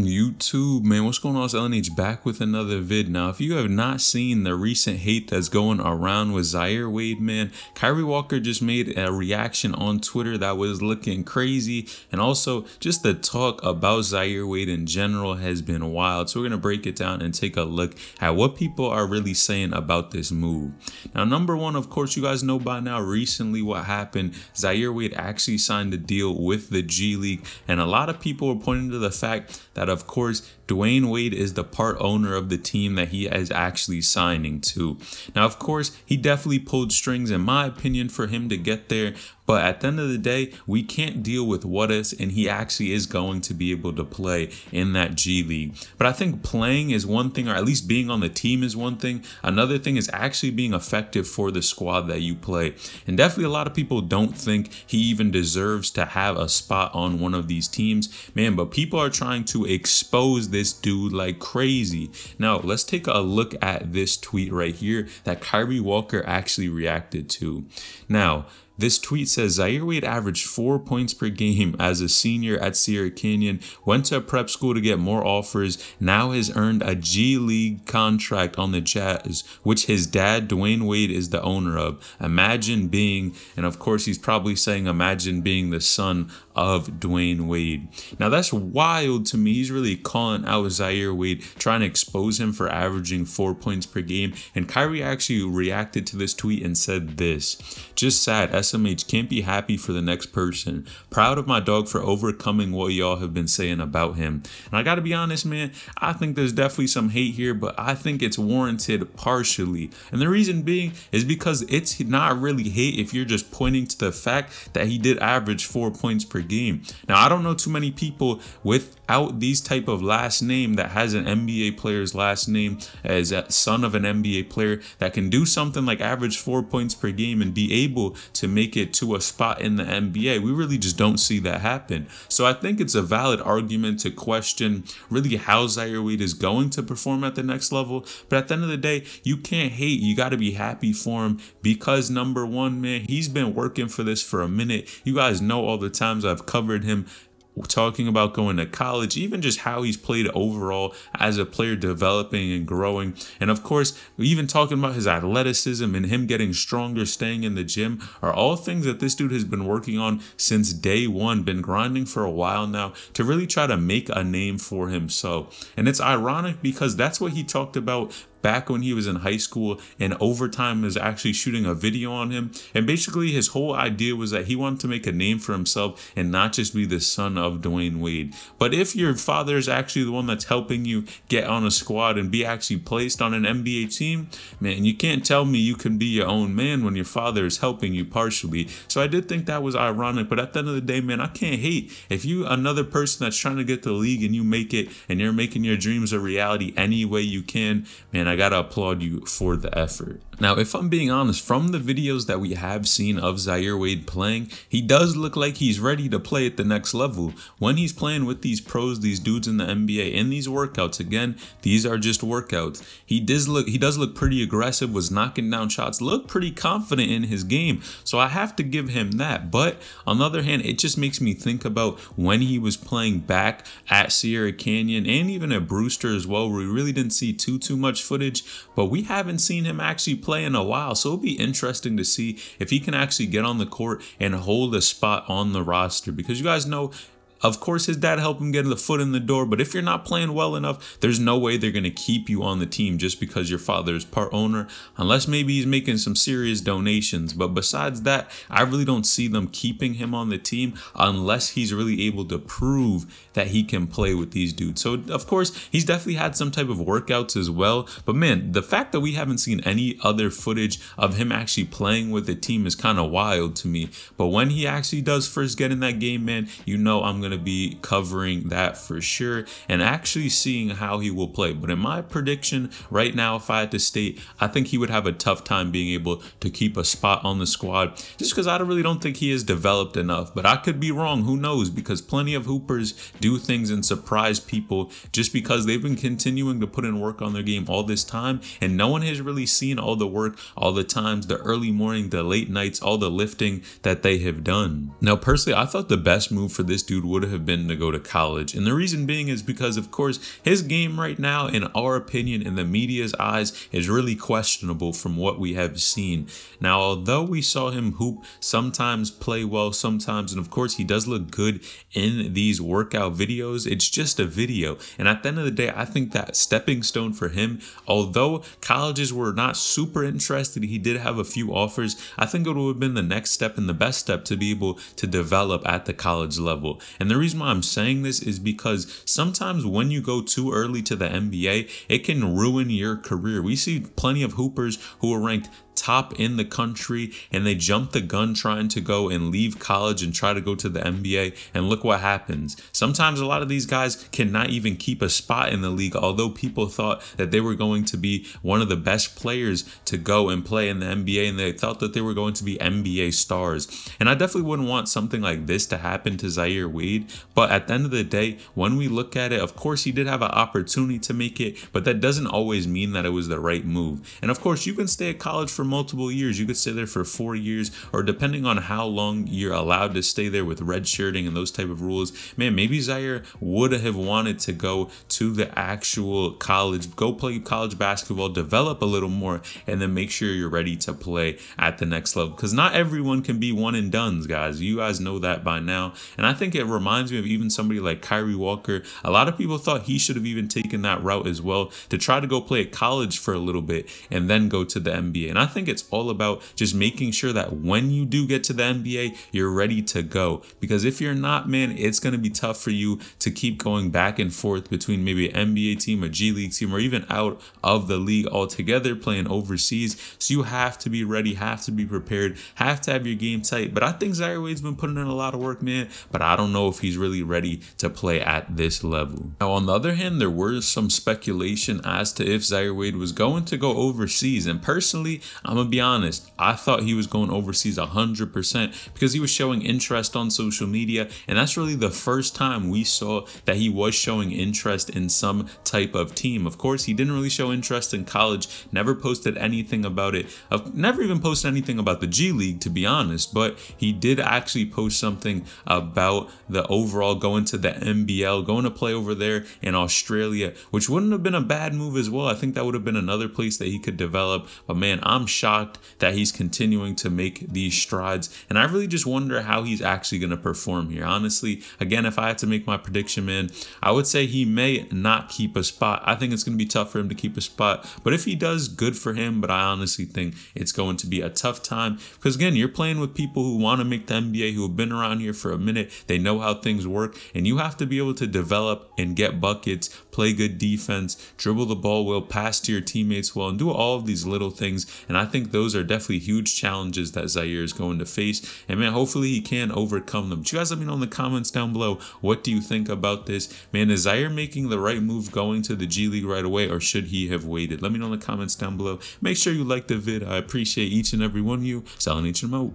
YouTube, man, what's going on? It's LNH back with another vid. Now, if you have not seen the recent hate that's going around with Zaire Wade, man, Kyree Walker just made a reaction on Twitter that was looking crazy, and also just the talk about Zaire Wade in general has been wild. So we're gonna break it down and take a look at what people are really saying about this move. Now, number one, of course, you guys know by now recently what happened. Zaire Wade actually signed a deal with the G League, and a lot of people are pointing to the fact that, of course, Dwayne Wade is the part owner of the team that he is actually signing to. Now, of course, he definitely pulled strings, in my opinion, for him to get there. But at the end of the day, we can't deal with what ifs, and he actually is going to be able to play in that G League. But I think playing is one thing, or at least being on the team is one thing. Another thing is actually being effective for the squad that you play. And definitely a lot of people don't think he even deserves to have a spot on one of these teams. Man, but people are trying to expose this dude like crazy. Now, let's take a look at this tweet right here that Kyree Walker actually reacted to. Now, this tweet says, Zaire Wade averaged 4 points per game as a senior at Sierra Canyon, went to a prep school to get more offers, now has earned a G League contract on the Jazz, which his dad, Dwayne Wade, is the owner of. Imagine being, and of course he's probably saying imagine being the son of Dwayne Wade. Now that's wild to me. He's really calling out Zaire Wade, trying to expose him for averaging 4 points per game. And Kyree actually reacted to this tweet and said this: just sad, SMH can't be happy for the next person. Proud of my dog for overcoming what y'all have been saying about him. And I gotta be honest, man, I think there's definitely some hate here, but I think it's warranted partially. And the reason being is because it's not really hate if you're just pointing to the fact that he did average 4 points per game. Now, I don't know too many people without these type of last name that has an NBA player's last name as a son of an NBA player that can do something like average 4 points per game and be able to make it to a spot in the NBA. We really just don't see that happen. So I think it's a valid argument to question really how Zaire Wade is going to perform at the next level. But at the end of the day, you can't hate. You got to be happy for him because, number one, man, he's been working for this for a minute. You guys know all the times I've covered him talking about going to college, even just how he's played overall as a player, developing and growing. And of course, even talking about his athleticism and him getting stronger, staying in the gym, are all things that this dude has been working on since day one, been grinding for a while now to really try to make a name for himself. And it's ironic because that's what he talked about back when he was in high school, and Overtime is actually shooting a video on him. And basically his whole idea was that he wanted to make a name for himself and not just be the son of Dwayne Wade. But if your father is actually the one that's helping you get on a squad and be actually placed on an NBA team, man, you can't tell me you can be your own man when your father is helping you partially. So I did think that was ironic, but at the end of the day, man, I can't hate. If you another person that's trying to get to the league and you make it and you're making your dreams a reality any way you can, man, I gotta applaud you for the effort. Now, if I'm being honest, from the videos that we have seen of Zaire Wade playing, he does look like he's ready to play at the next level. When he's playing with these pros, these dudes in the NBA, in these workouts, again, these are just workouts. He does look pretty aggressive, was knocking down shots, looked pretty confident in his game. So I have to give him that. But on the other hand, it just makes me think about when he was playing back at Sierra Canyon and even at Brewster as well, where we really didn't see too much footage, but we haven't seen him actually play in a while. So it'll be interesting to see if he can actually get on the court and hold a spot on the roster, because you guys know, of course, his dad helped him get the foot in the door, but if you're not playing well enough, there's no way they're going to keep you on the team just because your father is part owner, unless maybe he's making some serious donations. But besides that, I really don't see them keeping him on the team unless he's really able to prove that he can play with these dudes. So, of course, he's definitely had some type of workouts as well. But, man, the fact that we haven't seen any other footage of him actually playing with the team is kind of wild to me. But when he actually does first get in that game, man, you know I'm going to be covering that for sure and actually seeing how he will play. But in my prediction right now, if I had to state, I think he would have a tough time being able to keep a spot on the squad just because I really don't think he is developed enough. But I could be wrong, who knows, because plenty of hoopers do things and surprise people just because they've been continuing to put in work on their game all this time, and no one has really seen all the work, all the times, the early morning, the late nights, all the lifting that they have done. Now, personally, I thought the best move for this dude would have been to go to college. And the reason being is because, of course, his game right now, in our opinion, in the media's eyes, is really questionable from what we have seen. Now, although we saw him hoop, sometimes play well, sometimes, and of course he does look good in these workout videos, it's just a video. And at the end of the day, I think that stepping stone for him, although colleges were not super interested, he did have a few offers. I think it would have been the next step and the best step to be able to develop at the college level. And the reason why I'm saying this is because sometimes when you go too early to the NBA, it can ruin your career. We see plenty of hoopers who are ranked top in the country and they jump the gun trying to go and leave college and try to go to the NBA, and look what happens. Sometimes a lot of these guys cannot even keep a spot in the league, although people thought that they were going to be one of the best players to go and play in the NBA, and they thought that they were going to be NBA stars. And I definitely wouldn't want something like this to happen to Zaire Wade, but at the end of the day, when we look at it, of course he did have an opportunity to make it, but that doesn't always mean that it was the right move. And of course you can stay at college for multiple years. You could stay there for 4 years, or depending on how long you're allowed to stay there with red shirting and those type of rules. Man, maybe Zaire would have wanted to go to the actual college, go play college basketball, develop a little more, and then make sure you're ready to play at the next level. Because not everyone can be one and dones, guys. You guys know that by now. And I think it reminds me of even somebody like Kyree Walker. A lot of people thought he should have even taken that route as well, to try to go play at college for a little bit and then go to the NBA. And I think it's all about just making sure that when you do get to the NBA, you're ready to go. Because if you're not, man, it's going to be tough for you to keep going back and forth between maybe an NBA team, a G League team, or even out of the league altogether, playing overseas. So you have to be ready, have to be prepared, have to have your game tight. But I think Zaire Wade's been putting in a lot of work, man, but I don't know if he's really ready to play at this level. Now, on the other hand, there was some speculation as to if Zaire Wade was going to go overseas. And personally, I'm going to be honest, I thought he was going overseas 100% because he was showing interest on social media. And that's really the first time we saw that he was showing interest in some type of team. Of course, he didn't really show interest in college, never posted anything about it, never even posted anything about the G League, to be honest, but he did actually post something about the overall going to the NBL, going to play over there in Australia, which wouldn't have been a bad move as well. I think that would have been another place that he could develop. But man, I'm shocked that he's continuing to make these strides, and I really just wonder how he's actually going to perform here. Honestly, again, if I had to make my prediction, man, I would say he may not keep a spot. I think it's going to be tough for him to keep a spot, but if he does, good for him. But I honestly think it's going to be a tough time because, again, you're playing with people who want to make the NBA, who have been around here for a minute. They know how things work, and you have to be able to develop and get buckets, play good defense, dribble the ball well, pass to your teammates well, and do all of these little things. And I think those are definitely huge challenges that Zaire is going to face. And man, hopefully he can overcome them. But you guys let me know in the comments down below, what do you think about this? Man, is Zaire making the right move going to the G League right away, or should he have waited? Let me know in the comments down below. Make sure you like the vid. I appreciate each and every one of you. Selling each and out.